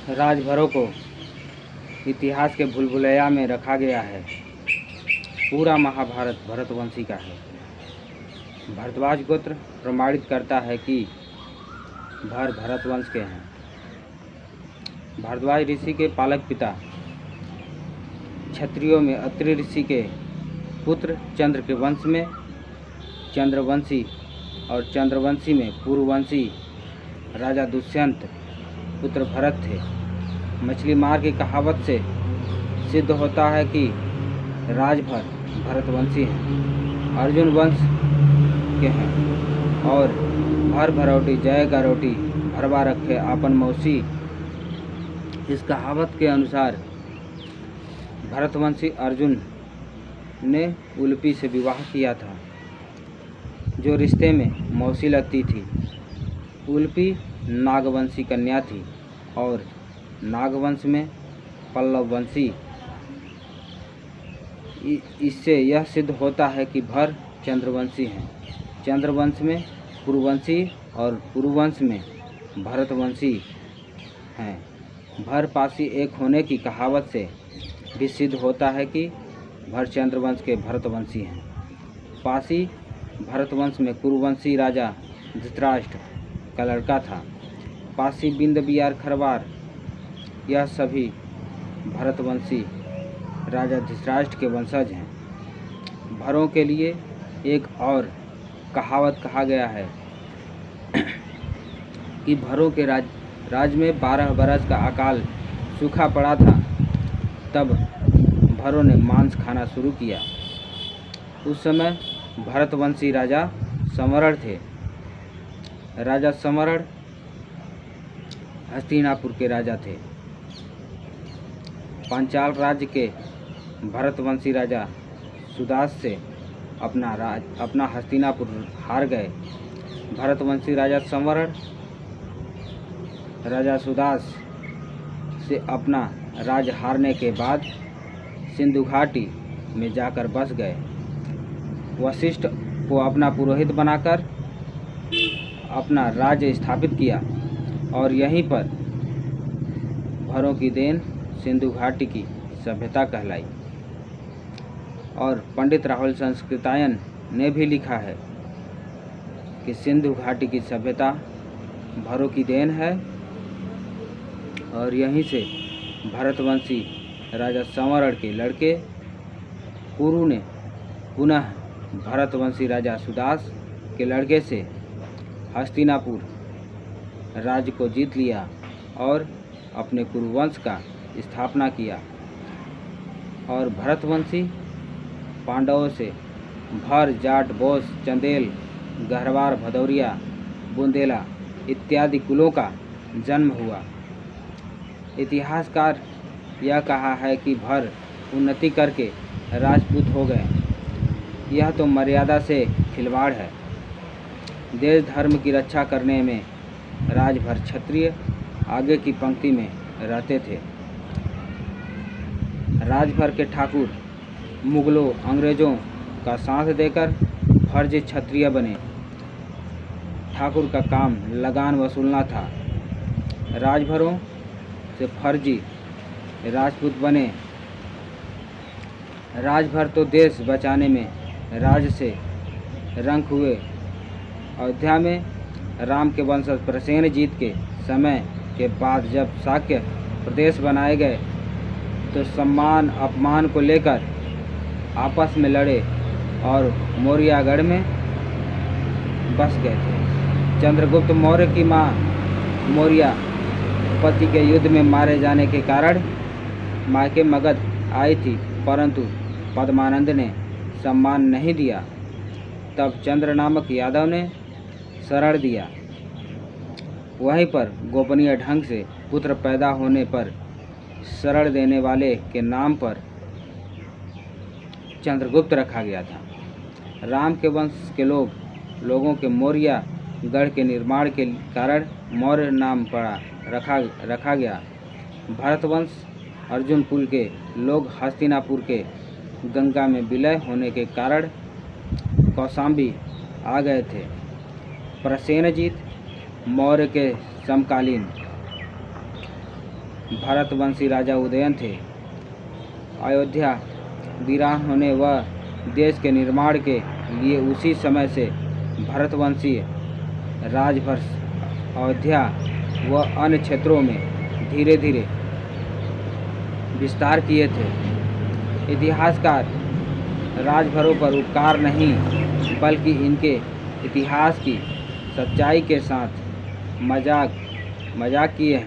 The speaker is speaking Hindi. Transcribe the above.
राजभरों को इतिहास के भूलभुलैया में रखा गया है। पूरा महाभारत भरतवंशी का है। भरद्वाज गोत्र प्रमाणित करता है कि भरतवंश के हैं। भारद्वाज ऋषि के पालक पिता क्षत्रियों में अत्रि ऋषि के पुत्र चंद्र के वंश में चंद्रवंशी और चंद्रवंशी में पूर्ववंशी राजा दुष्यंत पुत्र भरत थे। मछली मार की कहावत से सिद्ध होता है कि राजभर भरतवंशी हैं, अर्जुन वंश के हैं और भर भरौटी जय गरोटी भरवा रखे आपन मौसी। इस कहावत के अनुसार भरतवंशी अर्जुन ने उलूपी से विवाह किया था, जो रिश्ते में मौसी लगती थी। उलूपी नागवंशी कन्या थी और नागवंश में पल्लववंशी। इससे यह सिद्ध होता है कि भर चंद्रवंशी हैं, चंद्रवंश में पुरुवंशी और पुरुवंश में भरतवंशी हैं। भर पासी एक होने की कहावत से भी सिद्ध होता है कि भर चंद्रवंश के भरतवंशी हैं। पासी भरतवंश में कुरुवंशी राजा धृतराष्ट्र का लड़का था। पासी बिंद बियार खरवार यह सभी भरतवंशी राजा धृतराष्ट्र के वंशज हैं। भरों के लिए एक और कहावत कहा गया है कि भरों के राज में 12 बरस का अकाल सूखा पड़ा था। तब भरों ने मांस खाना शुरू किया। उस समय भरतवंशी राजा समरण थे। राजा समरण हस्तिनापुर के राजा थे। पांचाल राज्य के भरतवंशी राजा सुदास से अपना हस्तिनापुर हार गए। भरतवंशी राजा समरण राजा सुदास से अपना राज हारने के बाद सिंधु घाटी में जाकर बस गए। वशिष्ठ को अपना पुरोहित बनाकर अपना राज्य स्थापित किया और यहीं पर भरों की देन सिंधु घाटी की सभ्यता कहलाई। और पंडित राहुल संस्कृतायन ने भी लिखा है कि सिंधु घाटी की सभ्यता भरों की देन है और यहीं से भरतवंशी राजा समरण के लड़के कुरु ने पुनः भरतवंशी राजा सुदास के लड़के से हस्तिनापुर राज्य को जीत लिया और अपने कुरुवंश का स्थापना किया। और भरतवंशी पांडवों से भर, जाट, बोस, चंदेल, गहरवार, भदौरिया, बुंदेला इत्यादि कुलों का जन्म हुआ। इतिहासकार यह कहा है कि भर उन्नति करके राजपूत हो गए। यह तो मर्यादा से खिलवाड़ है। देश धर्म की रक्षा करने में राजभर क्षत्रिय आगे की पंक्ति में रहते थे। राजभर के ठाकुर मुगलों अंग्रेज़ों का साथ देकर फर्जी क्षत्रिय बने। ठाकुर का काम लगान वसूलना था। राजभरों से फर्जी राजपूत बने। राजभर तो देश बचाने में राज से रंक हुए। अयोध्या में राम के वंशज प्रसेनजीत के समय के बाद जब शाक्य प्रदेश बनाए गए तो सम्मान अपमान को लेकर आपस में लड़े और मौर्यागढ़ में बस गए थे। चंद्रगुप्त मौर्य की मां मौर्या पति के युद्ध में मारे जाने के कारण मायके मगध आई थी, परंतु पद्मानंद ने सम्मान नहीं दिया। तब चंद्र नामक यादव ने शरण दिया। वहीं पर गोपनीय ढंग से पुत्र पैदा होने पर शरण देने वाले के नाम पर चंद्रगुप्त रखा गया था। राम के वंश के लोगों के मौर्या गढ़ के निर्माण के कारण मौर्य नाम रखा गया। भरतवंश अर्जुन कुल के लोग हस्तिनापुर के गंगा में विलय होने के कारण कौशाम्बी आ गए थे। प्रसेनजीत मौर्य के समकालीन भरतवंशी राजा उदयन थे। अयोध्या वीरान होने व देश के निर्माण के लिए उसी समय से भरतवंशी राजभर अयोध्या व अन्य क्षेत्रों में धीरे धीरे विस्तार किए थे। इतिहासकार राजभरों पर उपकार नहीं बल्कि इनके इतिहास की सच्चाई के साथ मजाक किए हैं।